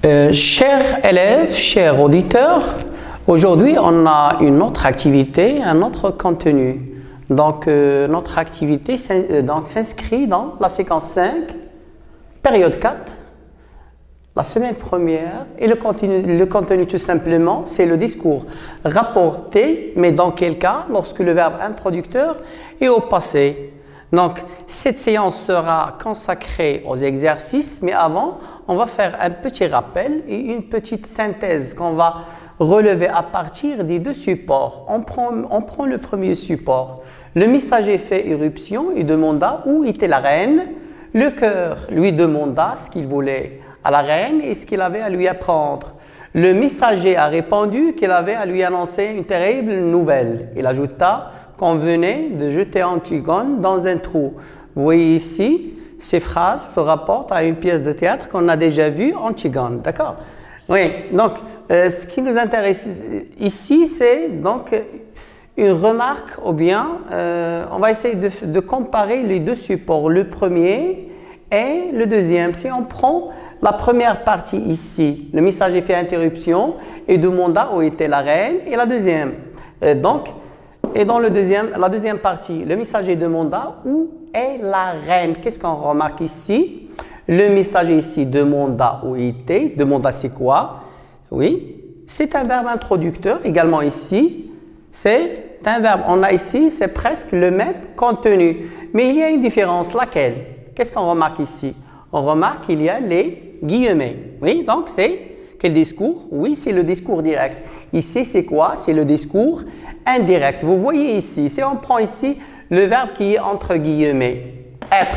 Chers élèves, chers auditeurs, aujourd'hui on a une autre activité, un autre contenu. Donc notre activité s'inscrit dans la séquence 5, période 4, la semaine première, et le contenu tout simplement, c'est le discours rapporté, mais dans quel cas? Lorsque le verbe introducteur est au passé. Donc, cette séance sera consacrée aux exercices, mais avant, on va faire un petit rappel et une petite synthèse qu'on va relever à partir des deux supports. On prend le premier support. Le messager fait irruption et demanda où était la reine. Le cœur lui demanda ce qu'il voulait à la reine et ce qu'il avait à lui apprendre. Le messager a répondu qu'il avait à lui annoncer une terrible nouvelle. Il ajouta qu'on venait de jeter Antigone dans un trou. Vous voyez ici, ces phrases se rapportent à une pièce de théâtre qu'on a déjà vue, Antigone, d'accord? Oui, donc ce qui nous intéresse ici, c'est donc une remarque ou bien on va essayer de comparer les deux supports, le premier et le deuxième. Si on prend la première partie ici, le messager fait interruption et demanda où était la reine, et la deuxième. Et dans la deuxième partie, le messager demanda où est la reine. Qu'est-ce qu'on remarque ici? Le messager ici demanda où était. Demanda c'est quoi? Oui, c'est un verbe introducteur. Également ici, c'est un verbe. On a ici, c'est presque le même contenu. Mais il y a une différence. Laquelle? Qu'est-ce qu'on remarque ici? On remarque qu'il y a les guillemets. Oui, donc c'est quel discours? Oui, c'est le discours direct. Ici, c'est quoi? C'est le discours indirect. Vous voyez ici, si on prend ici le verbe qui est entre guillemets, être.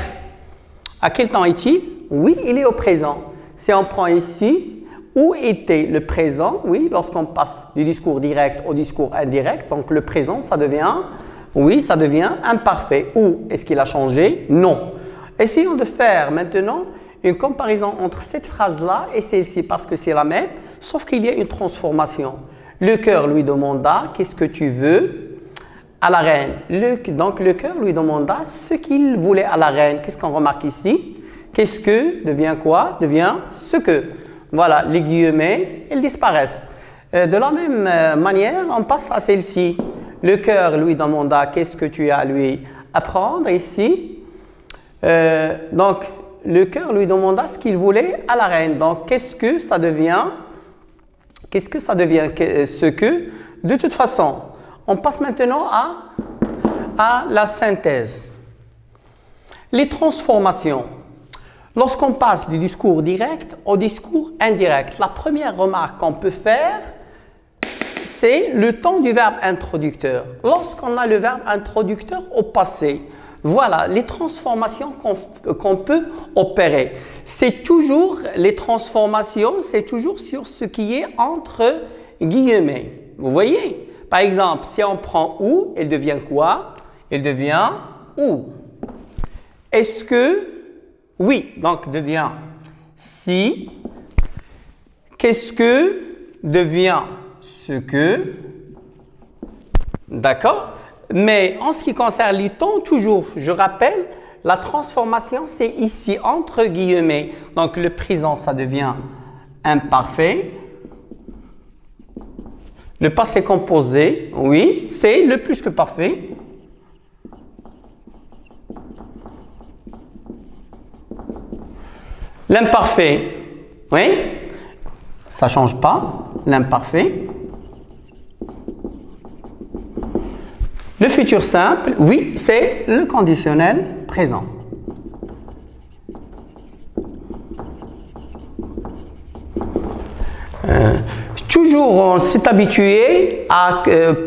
À quel temps est-il? Oui, il est au présent. Si on prend ici, où était le présent? Oui, lorsqu'on passe du discours direct au discours indirect, donc le présent, ça devient, oui, ça devient imparfait. Où est-ce qu'il a changé? Non. Essayons de faire maintenant une comparaison entre cette phrase-là et celle-ci parce que c'est la même, sauf qu'il y a une transformation. Le cœur lui demanda « Qu'est-ce que tu veux ?» à la reine. Donc le cœur lui demanda ce qu'il voulait à la reine. Qu'est-ce qu'on remarque ici? Qu'est-ce que devient quoi? Devient ce que. Voilà, les guillemets, ils disparaissent. De la même manière, on passe à celle-ci. Le cœur lui demanda « Qu'est-ce que tu as à lui apprendre ?» ici. Donc, le cœur lui demanda ce qu'il voulait à la reine. Donc, qu'est-ce que ça devient? Qu'est-ce que ça devient? Ce que, de toute façon, on passe maintenant à la synthèse. Les transformations. Lorsqu'on passe du discours direct au discours indirect, la première remarque qu'on peut faire, c'est le temps du verbe introducteur. Lorsqu'on a le verbe introducteur au passé, voilà les transformations qu'on peut opérer. C'est toujours les transformations, c'est toujours sur ce qui est entre guillemets. Vous voyez? Par exemple, si on prend où, elle devient quoi? Elle devient où. Est-ce que, oui, donc devient si. Qu'est-ce que devient ce que? D'accord? Mais en ce qui concerne les temps, toujours, je rappelle, la transformation, c'est ici, entre guillemets. Donc, le présent, ça devient imparfait. Le passé composé, oui, c'est le plus que parfait. L'imparfait, oui, ça ne change pas, l'imparfait. Le futur simple, oui, c'est le conditionnel présent. Toujours, on s'est habitué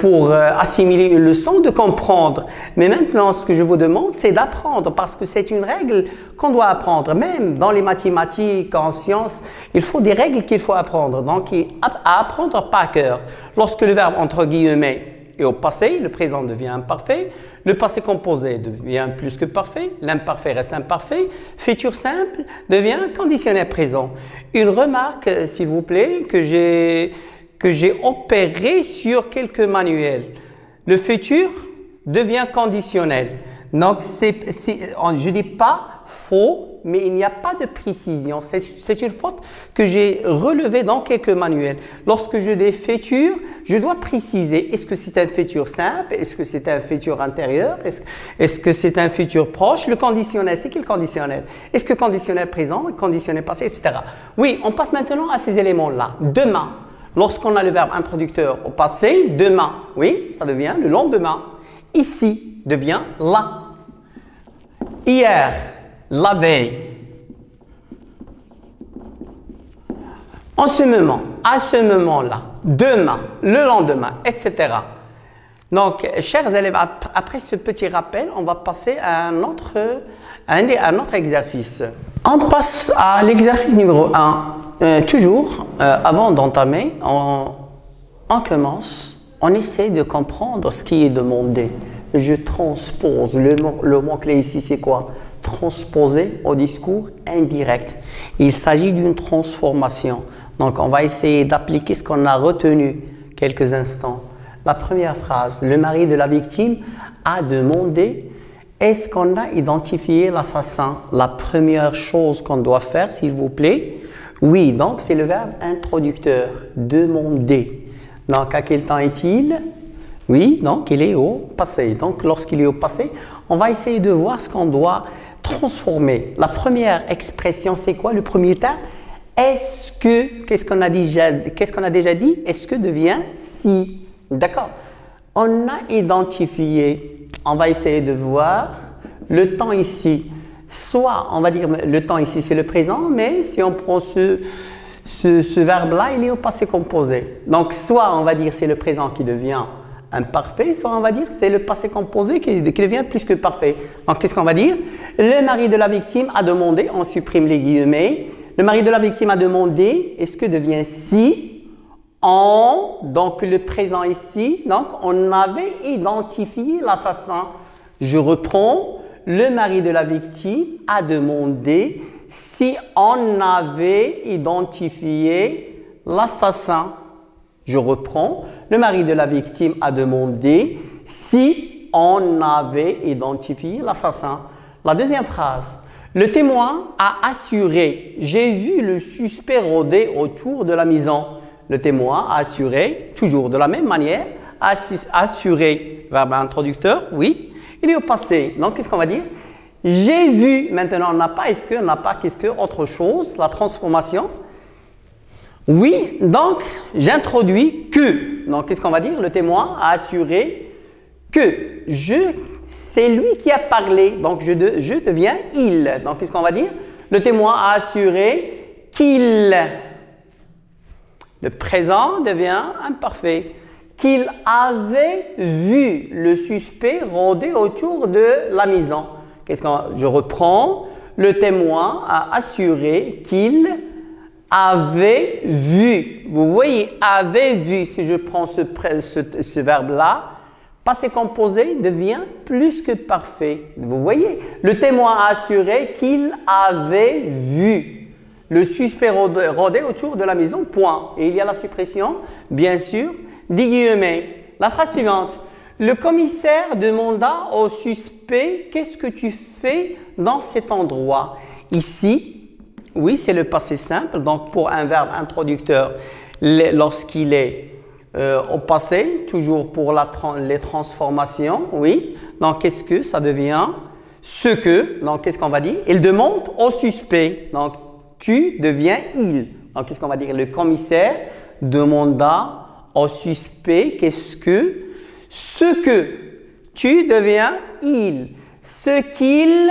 pour assimiler une leçon de comprendre. Mais maintenant, ce que je vous demande, c'est d'apprendre parce que c'est une règle qu'on doit apprendre. Même dans les mathématiques, en sciences, il faut des règles qu'il faut apprendre. Donc, à apprendre par cœur. Lorsque le verbe entre guillemets et au passé, le présent devient imparfait, le passé composé devient plus que parfait, l'imparfait reste imparfait, futur simple devient conditionnel présent. Une remarque, s'il vous plaît, que j'ai opérée sur quelques manuels. Le futur devient conditionnel. Donc, je ne dis pas faux, mais il n'y a pas de précision. C'est une faute que j'ai relevée dans quelques manuels. Lorsque je dis futur, je dois préciser. Est-ce que c'est un futur simple? Est-ce que c'est un futur antérieur? Est-ce que c'est un futur proche? Le conditionnel, c'est quel conditionnel? Est-ce que conditionnel présent, conditionnel passé, etc. Oui, on passe maintenant à ces éléments-là. Demain, lorsqu'on a le verbe introducteur au passé, demain, oui, ça devient le lendemain. Ici devient là. Hier, la veille. En ce moment, à ce moment-là, demain, le lendemain, etc. Donc, chers élèves, après ce petit rappel, on va passer à un autre exercice. On passe à l'exercice numéro 1. Toujours, avant d'entamer, on commence, on essaie de comprendre ce qui est demandé. Je transpose, le mot-clé ici, c'est quoi? Transposer au discours indirect. Il s'agit d'une transformation. Donc, on va essayer d'appliquer ce qu'on a retenu quelques instants. La première phrase, le mari de la victime a demandé, est-ce qu'on a identifié l'assassin? La première chose qu'on doit faire, s'il vous plaît, oui, donc c'est le verbe introducteur, demander. Donc, à quel temps est-il? Oui, donc il est au passé. Donc, lorsqu'il est au passé, on va essayer de voir ce qu'on doit transformer. La première expression, c'est quoi? Le premier temps, est-ce que, qu'est-ce qu'on a déjà dit? Est-ce que devient si? D'accord. On a identifié, on va essayer de voir le temps ici. Soit, on va dire, le temps ici, c'est le présent, mais si on prend ce verbe-là, il est au passé composé. Donc, soit on va dire c'est le présent qui devient imparfait, soit on va dire c'est le passé composé qui devient plus que parfait. Donc, qu'est-ce qu'on va dire? Le mari de la victime a demandé, on supprime les guillemets. Le mari de la victime a demandé, est-ce que devient si? Donc le présent ici, donc on avait identifié l'assassin. Je reprends, le mari de la victime a demandé si on avait identifié l'assassin. Je reprends, le mari de la victime a demandé si on avait identifié l'assassin. La deuxième phrase, le témoin a assuré, j'ai vu le suspect rôder autour de la maison. Le témoin a assuré, toujours de la même manière, assuré, verbe introducteur, oui, il est au passé. Donc, qu'est-ce qu'on va dire? J'ai vu, maintenant on n'a pas est-ce que, on n'a pas qu'est-ce que, autre chose, la transformation. Oui, donc j'introduis que. Donc, qu'est-ce qu'on va dire? Le témoin a assuré que c'est lui qui a parlé. Donc, je deviens il. Donc, qu'est-ce qu'on va dire? Le témoin a assuré qu'il. Le présent devient imparfait. Qu'il avait vu le suspect rôder autour de la maison. Je reprends. Le témoin a assuré qu'il avait vu. Vous voyez, avait vu. Si je prends ce verbe-là, passé composé devient plus que parfait. Vous voyez, le témoin a assuré qu'il avait vu le suspect rôder autour de la maison, point. Et il y a la suppression, bien sûr, des guillemets. La phrase suivante. Le commissaire demanda au suspect, qu'est-ce que tu fais dans cet endroit? Ici, oui, c'est le passé simple. Donc, pour un verbe introducteur, lorsqu'il est au passé, toujours pour les transformations, oui. Donc, qu'est-ce que ça devient? Ce que, donc qu'est-ce qu'on va dire? Il demande au suspect. Donc, tu deviens il. Donc, qu'est-ce qu'on va dire? Le commissaire demanda au suspect, qu'est-ce que? Ce que tu deviens il. Ce qu'il,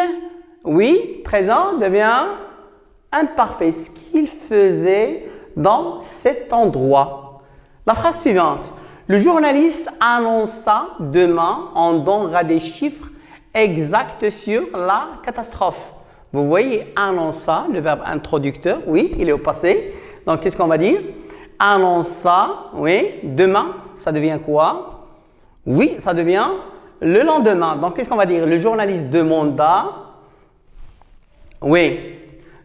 oui, présent devient imparfait. Ce qu'il faisait dans cet endroit. La phrase suivante. Le journaliste annonça demain, on donnera des chiffres exacts sur la catastrophe. Vous voyez, annonça, le verbe introducteur, oui, il est au passé. Donc, qu'est-ce qu'on va dire? Annonça, oui, demain, ça devient quoi? Oui, ça devient le lendemain. Donc, qu'est-ce qu'on va dire? Le journaliste demanda, oui,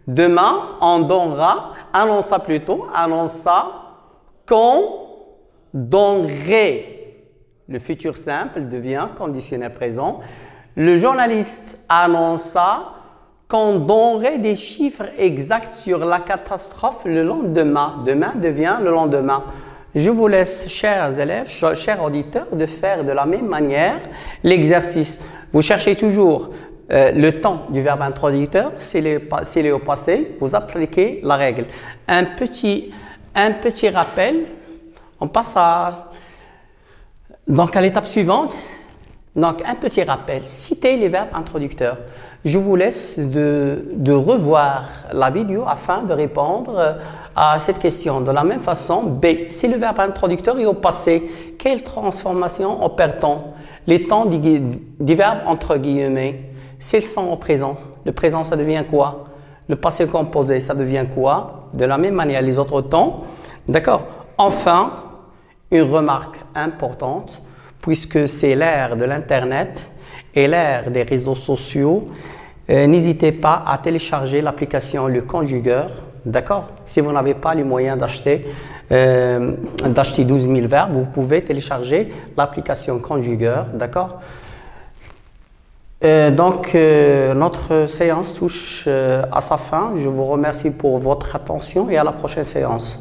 demain, on donnera, annonça plutôt, annonça qu'on donnerait. Le futur simple devient conditionnel présent. Le journaliste annonça qu'on donnerait des chiffres exacts sur la catastrophe le lendemain. Demain devient le lendemain. Je vous laisse, chers élèves, chers auditeurs, de faire de la même manière l'exercice. Vous cherchez toujours le temps du verbe introducteur, s'il est au passé, vous appliquez la règle. Un petit rappel, on passe donc à l'étape suivante. Donc, un petit rappel, citez les verbes introducteurs. Je vous laisse de revoir la vidéo afin de répondre à cette question. De la même façon, B, si le verbe introducteur est au passé, quelle transformation opère-t-on? Les temps des verbes entre guillemets, s'ils sont au présent, le présent ça devient quoi? Le passé composé ça devient quoi? De la même manière les autres temps. D'accord? Enfin, une remarque importante, puisque c'est l'ère de l'Internet et l'ère des réseaux sociaux, n'hésitez pas à télécharger l'application Le Conjugueur, d'accord? Si vous n'avez pas les moyens d'acheter 12 000 verbes, vous pouvez télécharger l'application Conjugueur, d'accord? Donc, notre séance touche à sa fin. Je vous remercie pour votre attention et à la prochaine séance.